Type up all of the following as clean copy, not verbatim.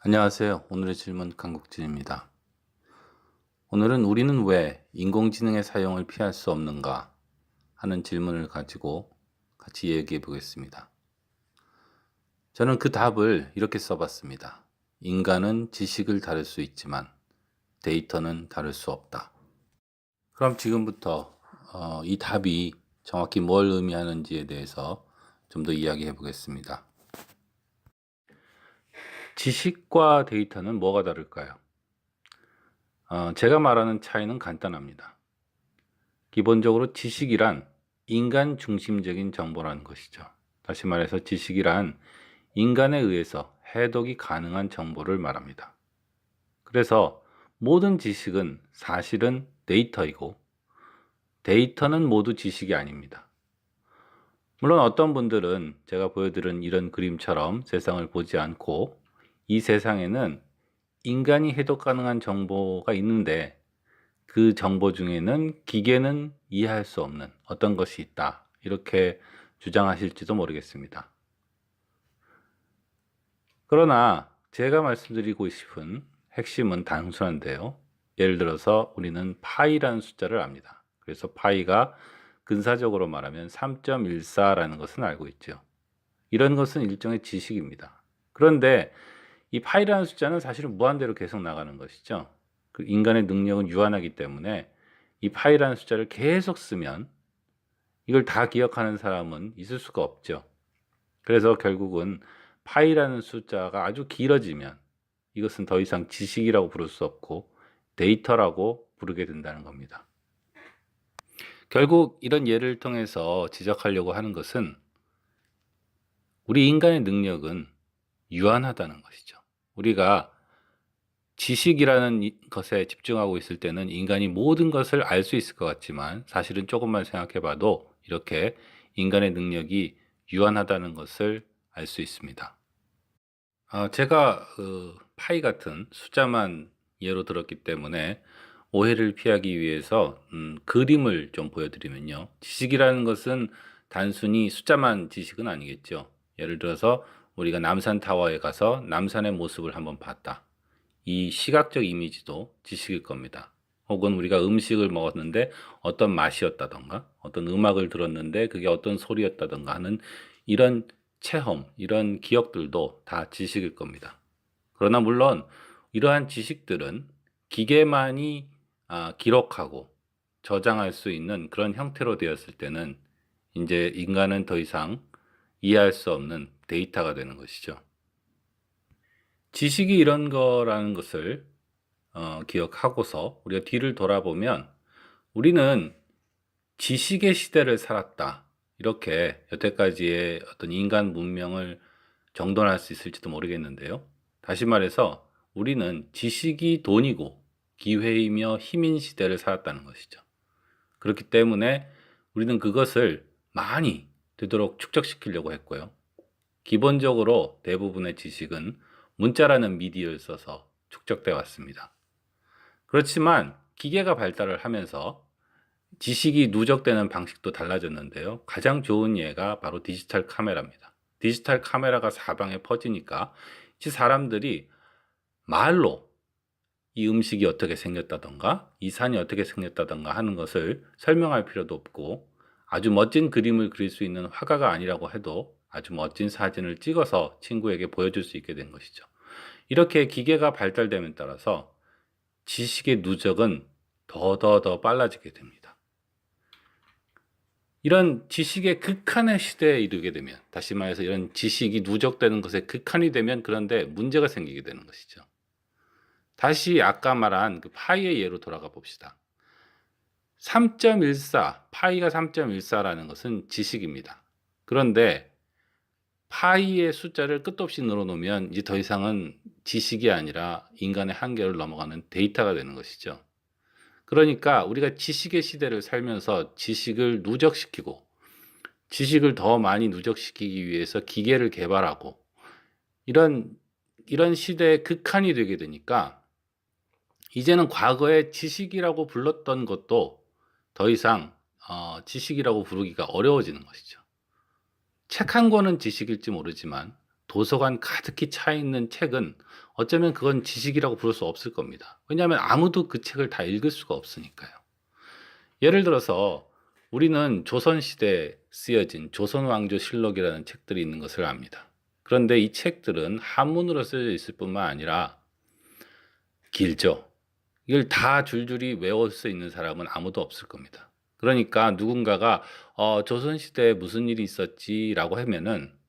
안녕하세요. 오늘의 질문 강국진입니다. 오늘은 우리는 왜 인공지능의 사용을 피할 수 없는가 하는 질문을 가지고 같이 얘기해 보겠습니다. 저는 그 답을 이렇게 써봤습니다. 인간은 지식을 다룰 수 있지만 데이터는 다룰 수 없다. 그럼 지금부터 이 답이 정확히 뭘 의미하는지에 대해서 좀 더 이야기해 보겠습니다. 지식과 데이터는 뭐가 다를까요? 제가 말하는 차이는 간단합니다. 기본적으로 지식이란 인간 중심적인 정보라는 것이죠. 다시 말해서 지식이란 인간에 의해서 해독이 가능한 정보를 말합니다. 그래서 모든 지식은 사실은 데이터이고 데이터는 모두 지식이 아닙니다. 물론 어떤 분들은 제가 보여드린 이런 그림처럼 세상을 보지 않고 이 세상에는 인간이 해독 가능한 정보가 있는데 그 정보 중에는 기계는 이해할 수 없는 어떤 것이 있다. 이렇게 주장하실지도 모르겠습니다. 그러나 제가 말씀드리고 싶은 핵심은 단순한데요. 예를 들어서 우리는 파이라는 숫자를 압니다. 그래서 파이가 근사적으로 말하면 3.14라는 것은 알고 있죠. 이런 것은 일종의 지식입니다. 그런데 이 파이라는 숫자는 사실은 무한대로 계속 나가는 것이죠. 그 인간의 능력은 유한하기 때문에 이 파이라는 숫자를 계속 쓰면 이걸 다 기억하는 사람은 있을 수가 없죠. 그래서 결국은 파이라는 숫자가 아주 길어지면 이것은 더 이상 지식이라고 부를 수 없고 데이터라고 부르게 된다는 겁니다. 결국 이런 예를 통해서 지적하려고 하는 것은 우리 인간의 능력은 유한하다는 것이죠. 우리가 지식이라는 것에 집중하고 있을 때는 인간이 모든 것을 알 수 있을 것 같지만 사실은 조금만 생각해 봐도 이렇게 인간의 능력이 유한하다는 것을 알 수 있습니다. 제가 파이 같은 숫자만 예로 들었기 때문에 오해를 피하기 위해서 그림을 좀 보여드리면요. 지식이라는 것은 단순히 숫자만 지식은 아니겠죠. 예를 들어서 우리가 남산타워에 가서 남산의 모습을 한번 봤다. 이 시각적 이미지도 지식일 겁니다. 혹은 우리가 음식을 먹었는데 어떤 맛이었다던가 어떤 음악을 들었는데 그게 어떤 소리였다던가 하는 이런 체험, 이런 기억들도 다 지식일 겁니다. 그러나 물론 이러한 지식들은 기계만이 기록하고 저장할 수 있는 그런 형태로 되었을 때는 이제 인간은 더 이상 이해할 수 없는 데이터가 되는 것이죠. 지식이 이런 거라는 것을 기억하고서 우리가 뒤를 돌아보면 우리는 지식의 시대를 살았다. 이렇게 여태까지의 어떤 인간 문명을 정돈할 수 있을지도 모르겠는데요. 다시 말해서 우리는 지식이 돈이고 기회이며 힘인 시대를 살았다는 것이죠. 그렇기 때문에 우리는 그것을 많이 되도록 축적시키려고 했고요. 기본적으로 대부분의 지식은 문자라는 미디어를 써서 축적되어 왔습니다. 그렇지만 기계가 발달을 하면서 지식이 누적되는 방식도 달라졌는데요. 가장 좋은 예가 바로 디지털 카메라입니다. 디지털 카메라가 사방에 퍼지니까 이제 사람들이 말로 이 음식이 어떻게 생겼다던가 이 산이 어떻게 생겼다던가 하는 것을 설명할 필요도 없고 아주 멋진 그림을 그릴 수 있는 화가가 아니라고 해도 아주 멋진 사진을 찍어서 친구에게 보여줄 수 있게 된 것이죠. 이렇게 기계가 발달됨에 따라서 지식의 누적은 더 빨라지게 됩니다. 이런 지식의 극한의 시대에 이르게 되면, 다시 말해서 이런 지식이 누적되는 것에 극한이 되면 그런데 문제가 생기게 되는 것이죠. 다시 아까 말한 그 파이의 예로 돌아가 봅시다. 3.14, 파이가 3.14라는 것은 지식입니다. 그런데 파이의 숫자를 끝도 없이 늘어놓으면 이제 더 이상은 지식이 아니라 인간의 한계를 넘어가는 데이터가 되는 것이죠. 그러니까 우리가 지식의 시대를 살면서 지식을 누적시키고 지식을 더 많이 누적시키기 위해서 기계를 개발하고 이런 시대의 극한이 되게 되니까 이제는 과거에 지식이라고 불렀던 것도 더 이상 지식이라고 부르기가 어려워지는 것이죠. 책 한 권은 지식일지 모르지만 도서관 가득히 차 있는 책은 어쩌면 그건 지식이라고 부를 수 없을 겁니다. 왜냐하면 아무도 그 책을 다 읽을 수가 없으니까요. 예를 들어서 우리는 조선시대에 쓰여진 조선왕조실록이라는 책들이 있는 것을 압니다. 그런데 이 책들은 한문으로 쓰여져 있을 뿐만 아니라 길죠. 이걸 다 줄줄이 외울 수 있는 사람은 아무도 없을 겁니다. 그러니까 누군가가 조선시대에 무슨 일이 있었지라고 하면은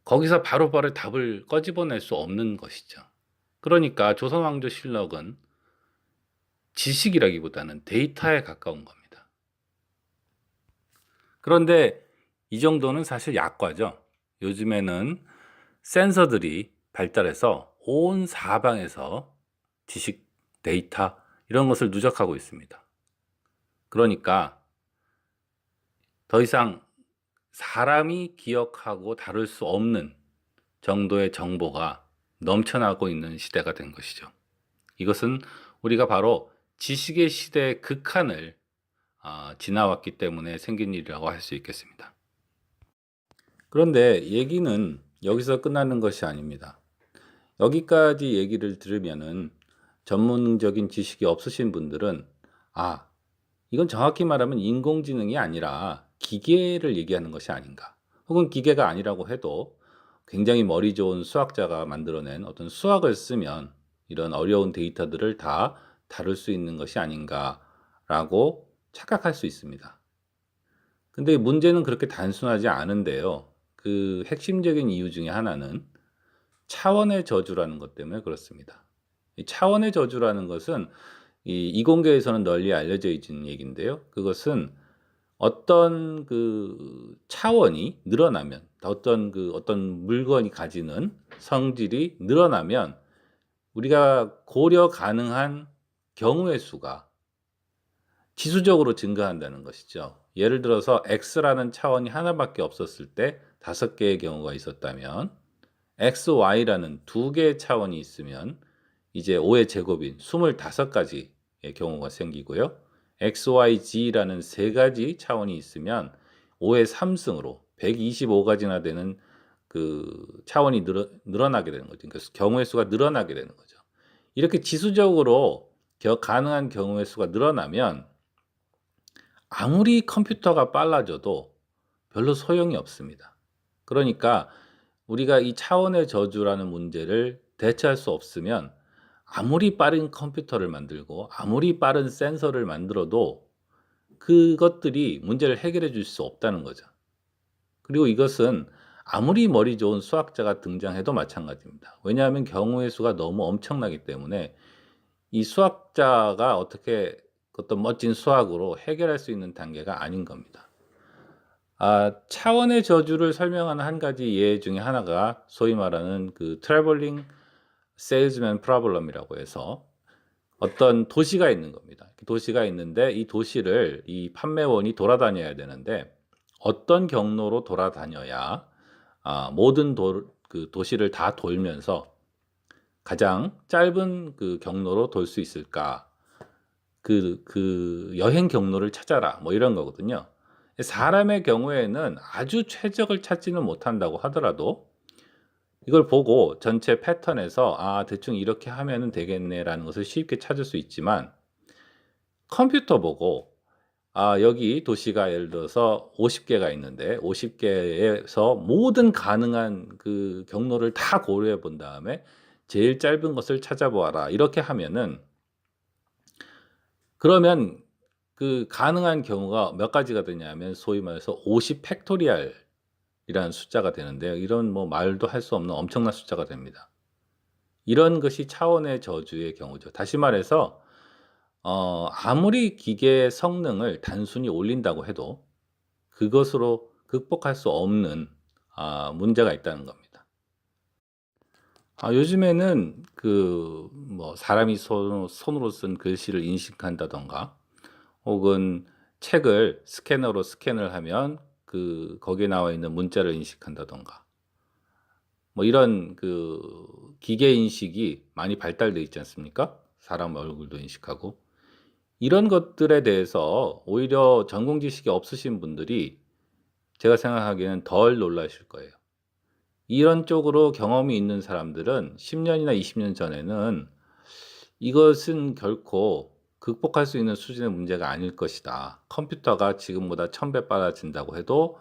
거기서 바로바로 답을 꺼집어낼 수 없는 것이죠. 그러니까 조선왕조실록은 지식이라기보다는 데이터에 가까운 겁니다. 그런데 이 정도는 사실 약과죠. 요즘에는 센서들이 발달해서 온 사방에서 지식, 데이터 이런 것을 누적하고 있습니다. 그러니까 더 이상 사람이 기억하고 다룰 수 없는 정도의 정보가 넘쳐나고 있는 시대가 된 것이죠. 이것은 우리가 바로 지식의 시대의 극한을 지나왔기 때문에 생긴 일이라고 할 수 있겠습니다. 그런데 얘기는 여기서 끝나는 것이 아닙니다. 여기까지 얘기를 들으면은 전문적인 지식이 없으신 분들은 이건 정확히 말하면 인공지능이 아니라 기계를 얘기하는 것이 아닌가. 혹은 기계가 아니라고 해도 굉장히 머리 좋은 수학자가 만들어낸 어떤 수학을 쓰면 이런 어려운 데이터들을 다 다룰 수 있는 것이 아닌가라고 착각할 수 있습니다. 근데 문제는 그렇게 단순하지 않은데요. 그 핵심적인 이유 중에 하나는 차원의 저주라는 것 때문에 그렇습니다. 이 차원의 저주라는 것은 이 이공계에서는 널리 알려져 있는 얘기인데요. 그것은 어떤 그 차원이 늘어나면, 어떤 물건이 가지는 성질이 늘어나면 우리가 고려 가능한 경우의 수가 지수적으로 증가한다는 것이죠. 예를 들어서 x라는 차원이 하나밖에 없었을 때 5개의 경우가 있었다면 xy라는 2개의 차원이 있으면 이제 5의 제곱인 25가지의 경우가 생기고요. xyz라는 3가지 차원이 있으면 5의 3승으로 125가지나 되는 그 차원이 늘어나게 되는 거죠. 그러니까 경우의 수가 늘어나게 되는 거죠. 이렇게 지수적으로 가능한 경우의 수가 늘어나면 아무리 컴퓨터가 빨라져도 별로 소용이 없습니다. 그러니까 우리가 이 차원의 저주라는 문제를 대처할 수 없으면 아무리 빠른 컴퓨터를 만들고 아무리 빠른 센서를 만들어도 그것들이 문제를 해결해 줄 수 없다는 거죠. 그리고 이것은 아무리 머리 좋은 수학자가 등장해도 마찬가지입니다. 왜냐하면 경우의 수가 너무 엄청나기 때문에 이 수학자가 어떻게 어떤 멋진 수학으로 해결할 수 있는 단계가 아닌 겁니다. 차원의 저주를 설명하는 한 가지 예 중에 하나가 소위 말하는 그 트래블링 세일즈맨 프로블럼이라고 해서 어떤 도시가 있는 겁니다. 도시가 있는데 이 도시를 이 판매원이 돌아다녀야 되는데 어떤 경로로 돌아다녀야 모든 그 도시를 다 돌면서 가장 짧은 그 경로로 돌 수 있을까? 그 여행 경로를 찾아라. 뭐 이런 거거든요. 사람의 경우에는 아주 최적을 찾지는 못한다고 하더라도 이걸 보고 전체 패턴에서 대충 이렇게 하면 되겠네라는 것을 쉽게 찾을 수 있지만 컴퓨터 보고 여기 도시가 예를 들어서 50개가 있는데 50개에서 모든 가능한 그 경로를 다 고려해 본 다음에 제일 짧은 것을 찾아보아라. 이렇게 하면은 그러면 그 가능한 경우가 몇 가지가 되냐면 소위 말해서 50 팩토리얼이라는 숫자가 되는데요. 이런 뭐 말도 할 수 없는 엄청난 숫자가 됩니다. 이런 것이 차원의 저주의 경우죠. 다시 말해서 아무리 기계의 성능을 단순히 올린다고 해도 그것으로 극복할 수 없는 문제가 있다는 겁니다. 요즘에는 그 뭐 사람이 손으로 쓴 글씨를 인식한다던가 혹은 책을 스캐너로 스캔을 하면 그 거기에 나와 있는 문자를 인식한다던가 뭐 이런 그 기계 인식이 많이 발달돼 있지 않습니까? 사람 얼굴도 인식하고 이런 것들에 대해서 오히려 전공 지식이 없으신 분들이 제가 생각하기에는 덜 놀라실 거예요. 이런 쪽으로 경험이 있는 사람들은 10년이나 20년 전에는 이것은 결코 극복할 수 있는 수준의 문제가 아닐 것이다. 컴퓨터가 지금보다 1000배 빨라진다고 해도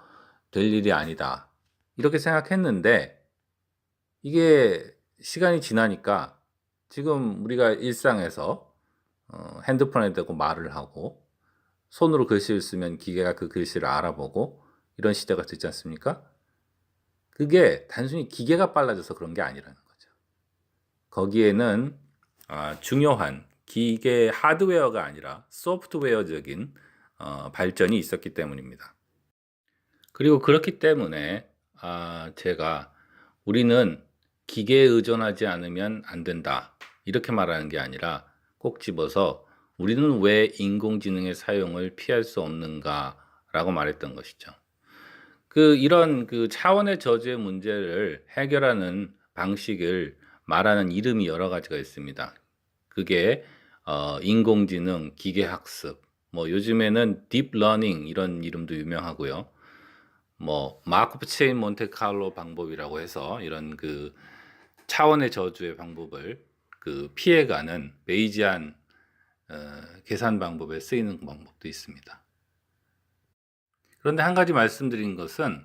될 일이 아니다. 이렇게 생각했는데 이게 시간이 지나니까 지금 우리가 일상에서 핸드폰에 대고 말을 하고 손으로 글씨를 쓰면 기계가 그 글씨를 알아보고 이런 시대가 됐지 않습니까? 그게 단순히 기계가 빨라져서 그런 게 아니라는 거죠. 거기에는 중요한 기계 하드웨어가 아니라 소프트웨어적인 발전이 있었기 때문입니다. 그리고 그렇기 때문에 제가 우리는 기계에 의존하지 않으면 안 된다 이렇게 말하는 게 아니라 꼭 집어서 우리는 왜 인공지능의 사용을 피할 수 없는가 라고 말했던 것이죠. 이런 차원의 저주의 문제를 해결하는 방식을 말하는 이름이 여러 가지가 있습니다. 그게 인공지능, 기계학습, 뭐 요즘에는 딥러닝 이런 이름도 유명하고요. 뭐 마코프 체인 몬테칼로 방법이라고 해서 이런 차원의 저주의 방법을 피해가는 베이지안 계산 방법에 쓰이는 방법도 있습니다. 그런데 한 가지 말씀드린 것은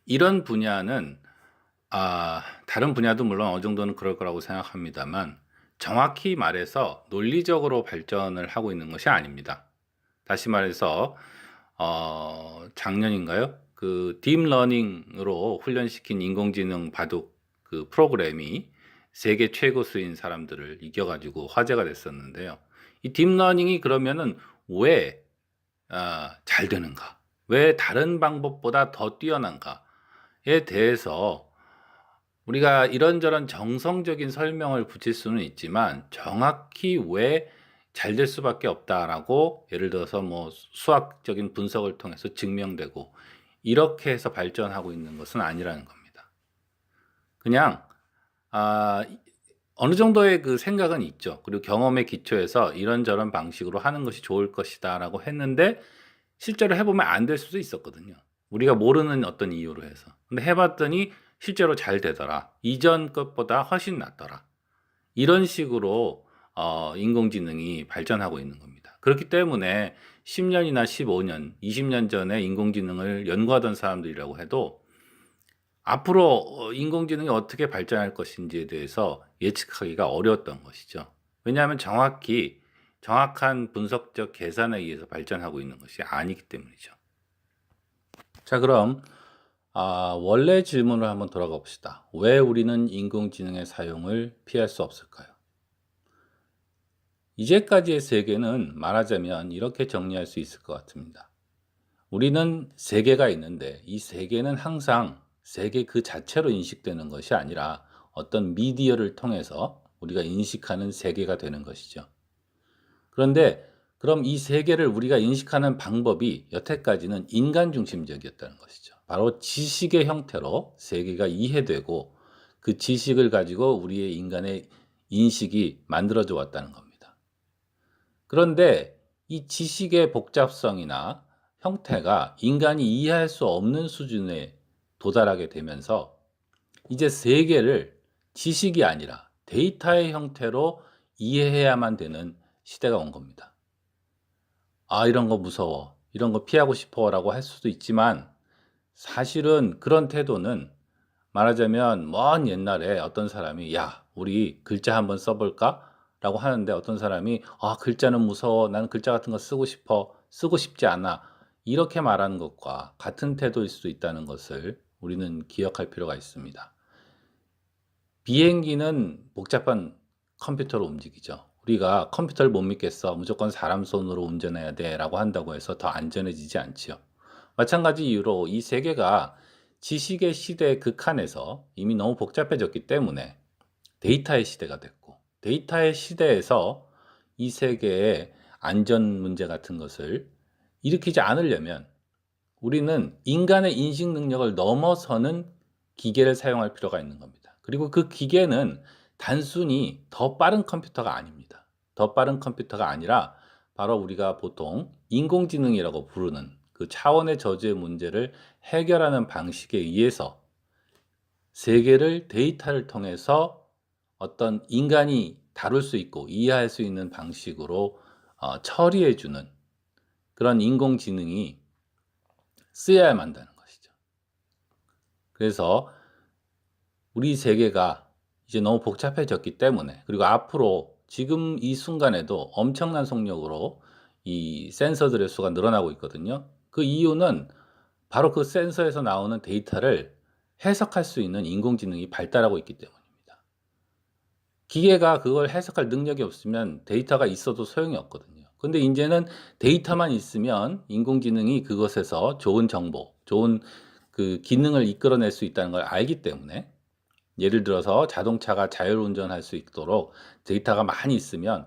이런 분야는 다른 분야도 물론 어느 정도는 그럴 거라고 생각합니다만 정확히 말해서 논리적으로 발전을 하고 있는 것이 아닙니다. 다시 말해서 작년인가요? 딥러닝으로 훈련시킨 인공지능 바둑 프로그램이 세계 최고 수인 사람들을 이겨가지고 화제가 됐었는데요. 이 딥러닝이 그러면은 왜 잘 되는가? 왜 다른 방법보다 더 뛰어난가에 대해서 우리가 이런저런 정성적인 설명을 붙일 수는 있지만 정확히 왜 잘 될 수밖에 없다라고 예를 들어서 뭐 수학적인 분석을 통해서 증명되고 이렇게 해서 발전하고 있는 것은 아니라는 겁니다. 그냥 어느 정도의 생각은 있죠. 그리고 경험에 기초해서 이런저런 방식으로 하는 것이 좋을 것이다라고 했는데 실제로 해보면 안 될 수도 있었거든요. 우리가 모르는 어떤 이유로 해서. 근데 해봤더니 실제로 잘 되더라. 이전 것보다 훨씬 낫더라. 이런 식으로 인공지능이 발전하고 있는 겁니다. 그렇기 때문에 10년이나 15년, 20년 전에 인공지능을 연구하던 사람들이라고 해도 앞으로 인공지능이 어떻게 발전할 것인지에 대해서 예측하기가 어려웠던 것이죠. 왜냐하면 정확한 분석적 계산에 의해서 발전하고 있는 것이 아니기 때문이죠. 자, 그럼 원래 질문을 한번 돌아가 봅시다. 왜 우리는 인공지능의 사용을 피할 수 없을까요? 이제까지의 세계는 말하자면 이렇게 정리할 수 있을 것 같습니다. 우리는 세계가 있는데 이 세계는 항상 세계 그 자체로 인식되는 것이 아니라 어떤 미디어를 통해서 우리가 인식하는 세계가 되는 것이죠. 그런데 그럼 이 세계를 우리가 인식하는 방법이 여태까지는 인간 중심적이었다는 것이죠. 바로 지식의 형태로 세계가 이해되고 그 지식을 가지고 우리의 인간의 인식이 만들어져 왔다는 겁니다. 그런데 이 지식의 복잡성이나 형태가 인간이 이해할 수 없는 수준에 도달하게 되면서 이제 세계를 지식이 아니라 데이터의 형태로 이해해야만 되는 시대가 온 겁니다. 이런 거 무서워. 이런 거 피하고 싶어 라고 할 수도 있지만 사실은 그런 태도는 말하자면 먼 옛날에 어떤 사람이 야, 우리 글자 한번 써볼까? 라고 하는데 어떤 사람이 글자는 무서워. 난 글자 같은 거 쓰고 싶어. 쓰고 싶지 않아. 이렇게 말하는 것과 같은 태도일 수도 있다는 것을 우리는 기억할 필요가 있습니다. 비행기는 복잡한 컴퓨터로 움직이죠. 우리가 컴퓨터를 못 믿겠어. 무조건 사람 손으로 운전해야 돼. 라고 한다고 해서 더 안전해지지 않지요. 마찬가지 이유로 이 세계가 지식의 시대의 극한에서 이미 너무 복잡해졌기 때문에 데이터의 시대가 됐고 데이터의 시대에서 이 세계의 안전 문제 같은 것을 일으키지 않으려면 우리는 인간의 인식 능력을 넘어서는 기계를 사용할 필요가 있는 겁니다. 그리고 그 기계는 단순히 더 빠른 컴퓨터가 아닙니다. 더 빠른 컴퓨터가 아니라 바로 우리가 보통 인공지능이라고 부르는 그 차원의 저주의 문제를 해결하는 방식에 의해서 세계를 데이터를 통해서 어떤 인간이 다룰 수 있고 이해할 수 있는 방식으로 처리해 주는 그런 인공지능이 쓰여야만 한다는 것이죠. 그래서 우리 세계가 이제 너무 복잡해졌기 때문에, 그리고 앞으로 지금 이 순간에도 엄청난 속력으로 이 센서들의 수가 늘어나고 있거든요. 그 이유는 바로 그 센서에서 나오는 데이터를 해석할 수 있는 인공지능이 발달하고 있기 때문입니다. 기계가 그걸 해석할 능력이 없으면 데이터가 있어도 소용이 없거든요. 근데 이제는 데이터만 있으면 인공지능이 그것에서 좋은 정보, 좋은 그 기능을 이끌어낼 수 있다는 걸 알기 때문에, 예를 들어서 자동차가 자율운전할 수 있도록 데이터가 많이 있으면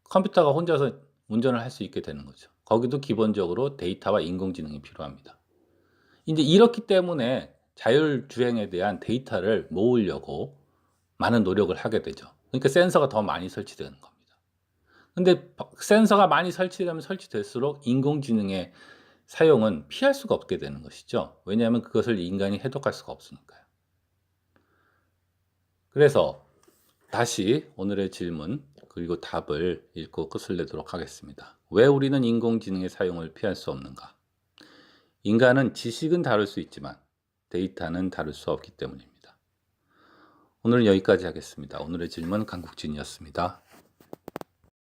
컴퓨터가 혼자서 운전을 할 수 있게 되는 거죠. 거기도 기본적으로 데이터와 인공지능이 필요합니다. 이제 이렇기 때문에 자율주행에 대한 데이터를 모으려고 많은 노력을 하게 되죠. 그러니까 센서가 더 많이 설치되는 겁니다. 근데 센서가 많이 설치되면 설치될수록 인공지능의 사용은 피할 수가 없게 되는 것이죠. 왜냐하면 그것을 인간이 해독할 수가 없으니까요. 그래서 다시 오늘의 질문 그리고 답을 읽고 끝을 내도록 하겠습니다. 왜 우리는 인공지능의 사용을 피할 수 없는가? 인간은 지식은 다룰 수 있지만 데이터는 다룰 수 없기 때문입니다. 오늘은 여기까지 하겠습니다. 오늘의 질문 강국진이었습니다.